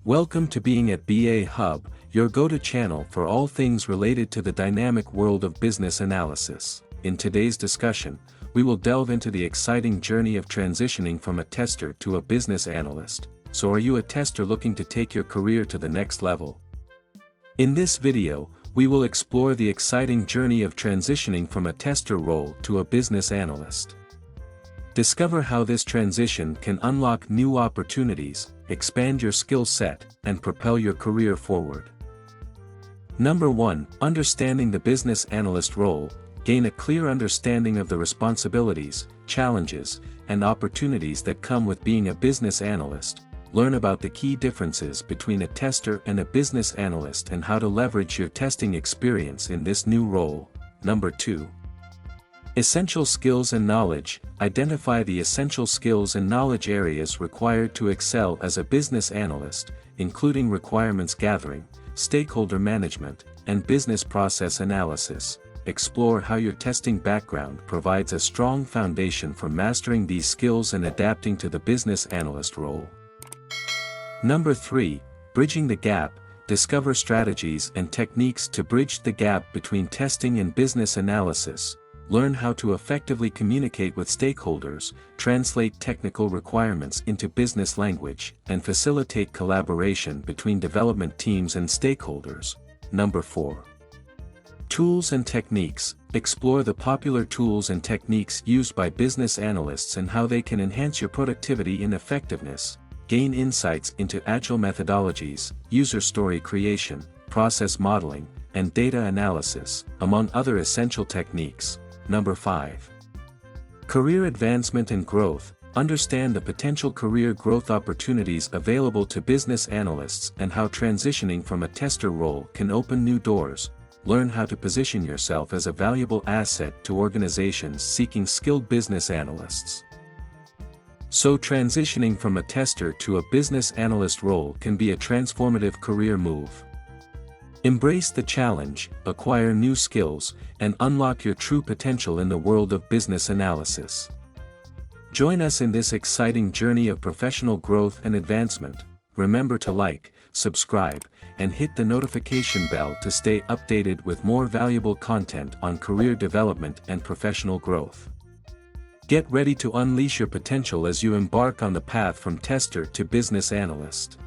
Welcome to being at BA Hub, your go-to channel for all things related to the dynamic world of business analysis. In today's discussion, we will delve into the exciting journey of transitioning from a tester to a business analyst. So are you a tester looking to take your career to the next level? In this video, we will explore the exciting journey of transitioning from a tester role to a business analyst. Discover how this transition can unlock new opportunities, expand your skill set, and propel your career forward. Number 1. Understanding the business analyst role. Gain a clear understanding of the responsibilities, challenges, and opportunities that come with being a business analyst. Learn about the key differences between a tester and a business analyst and how to leverage your testing experience in this new role. Number 2. Essential skills and knowledge. Identify the essential skills and knowledge areas required to excel as a business analyst, including requirements gathering, stakeholder management, and business process analysis. Explore how your testing background provides a strong foundation for mastering these skills and adapting to the business analyst role. Number 3. Bridging the gap. Discover strategies and techniques to bridge the gap between testing and business analysis. Learn how to effectively communicate with stakeholders, translate technical requirements into business language, and facilitate collaboration between development teams and stakeholders. Number 4. Tools and techniques. Explore the popular tools and techniques used by business analysts and how they can enhance your productivity and effectiveness. Gain insights into agile methodologies, user story creation, process modeling, and data analysis, among other essential techniques. Number 5. Career advancement and growth. Understand the potential career growth opportunities available to business analysts and how transitioning from a tester role can open new doors. Learn how to position yourself as a valuable asset to organizations seeking skilled business analysts. So transitioning from a tester to a business analyst role can be a transformative career move. Embrace the challenge, acquire new skills, and unlock your true potential in the world of business analysis. Join us in this exciting journey of professional growth and advancement. Remember to like, subscribe, and hit the notification bell to stay updated with more valuable content on career development and professional growth. Get ready to unleash your potential as you embark on the path from tester to business analyst.